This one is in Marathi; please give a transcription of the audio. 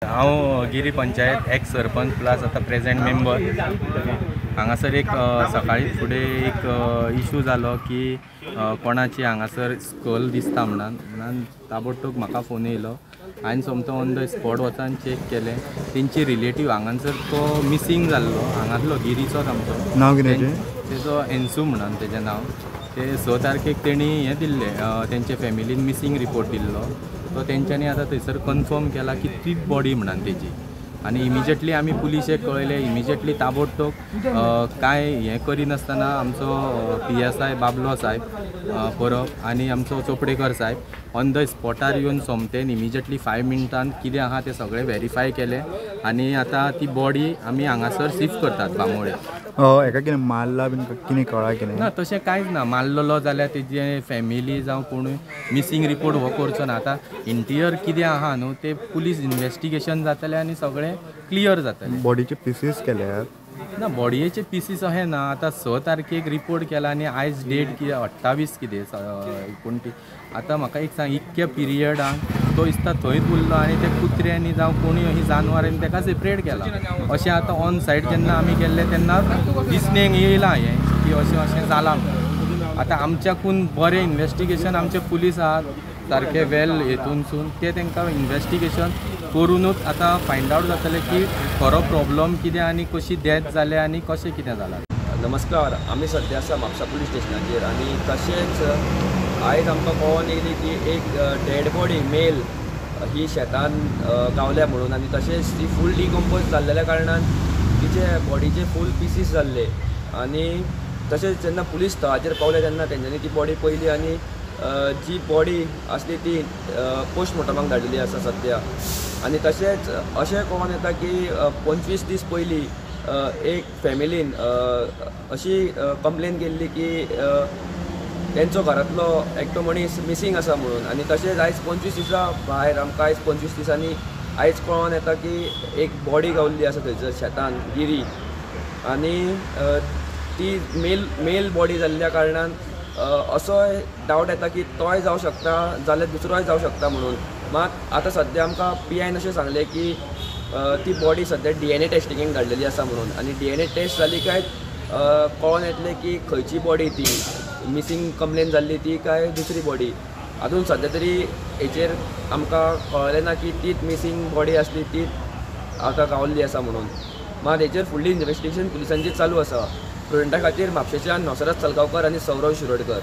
हांव गिरी पंचायत एक्स सरपंच प्लस आता प्रेजेंट मेंबर हांगासर एक सकाळी फुडें एक इशू जालो की कोणाची हांगासर स्कल दिसता म्हणून ताबडतोब म्हाका फोन येयलो। हांवें सोमतो ऑन द स्पॉट वचून चॅक केलें। तेंची रिलेटीव हांगासर तो मिसींग जाल्लो, हांगातलो गिरीचोच आमचो। नांव कितें तेजो एन्सू म्हणून तेजें नांव। ते 6 तारखेक तेणी हें दिल्लें, तेंचे फॅमिलीन मिसींग रिपोर्ट दिल्लो। तो तेंच्यांनी आतां थंयसर कन्फर्म केला की तीच बॉडी म्हणून तेजी। आनी इमिजिएटली आमी पुलिशेक कळयलें, इमिजिएटली ताबडतोब कांय हें करिनासतना आमचो PSI बाबलो साहेब परब आनी आमचो चोपडेकर साहेब ऑन द स्पॉटार येवन सोमतेन इमिजिएटली 5 मिनटान कितें आहा तें सगळें व्हेरीफाय केलें आनी आतां ती बॉडी आमी हांगासर शिफ्ट करतात बांबोळे। हेका कितें मारला बीन कितें कळ्ळां कितें? ना तशें कांयच ना। मारलेलो जाल्यार तेजे फॅमिली जावं कोणूय मिसींग रिपोर्ट हो करचो ना। आतां इंटिरियर कितें आहा न्हू तें पुलीस इन्वेस्टिगेशन जातलें आनी सगळें क्लियर जातलें। बॉडीचे पीसीस केल्यात? ना, बॉडयेचे पीसीस अशें ना। आतां 6 तारखेक रिपोर्ट केला आनी आयज डेट कितें 28 कितें 29। आतां म्हाका एक सांग, इतक्या पिरियडान तो दिसता थंयच उरलो आनी ते कुत्र्यांनी जावं कोणूय अशी जानवरांनी ताका सेपरेट केला अशें आतां ऑन सायड जेन्ना आमी गेल्ले तेन्ना दिसणेक येयलां हें की अशें अशें जालां म्हणून। आतां आमच्याकून बरें इन्वेस्टिगेशन आमचे पुलीस आहात सारके वेल हेतूनसून ते तांकां इन्वेस्टिगेशन करूनच आतां फायंड आवट जातलें की खरो प्रॉब्लम कितें आनी कशी डेथ जाल्या आनी कशें कितें जालां। नमस्कार, आमी सद्या आसा म्हापसा पुलीस स्टेशनाचेर आनी तशेंच आयज आमकां कळोन येयली की एक डेड बॉडी मेल ही शेतान गावल्या म्हणून आनी तशेंच ती फूल डिकम्पोज जाल्ल्या कारणान तिचे बॉडीचे फूल पीसीस जाल्ले। आनी तशेंच जेन्ना पुलीस स्थळाचेर पावले तेन्ना तेंच्यांनी ती बॉडी पळयली आनी जी बॉडी आसली ती पोस्टमॉर्टमाक धाडिल्ली आसा सद्या। आनी तशेंच अशें कळोन येता की 25 दीस पयलीं एक फॅमिलीन अशी कंप्लेन केल्ली की तेंचो घरांतलो एकटो मनीस मिसींग आसा म्हणून। आनी तशेंच आयज 25 दिसां भायर आमकां आयज 25 दिसांनी आयज कळोन येता की एक बॉडी गावल्ली आसा थंयसर शेतान गिरी। आनी ती मेल बॉडी जाल्ल्या कारणान असोय डावट येता की तोय जावं शकता जाल्यार दुसरोय जावं शकता म्हणून। मात आतां सद्या आमकां PIन अशें सांगलें की ती बॉडी सद्या DNA टेस्टिंगेक धाडलेली आसा म्हणून। आनी DNA टेस्ट जाली काय कळोन येतलें की खंयची बॉडी ती मिसींग कंप्लेन जाल्ली ती काय दुसरी बॉडी। अजून सद्या तरी हेचेर आमकां कळलें ना की तीच मिसींग बॉडी आसली तीच आतां गावल्ली आसा म्हणून। मात हेचेर फुडली इन्वेस्टिगेशन पुलिसांची चालू आसा। स्टुडंटा खातीर म्हापशेच्यान नौसरात सलगांवकर आनी सौरव शिरोडकर।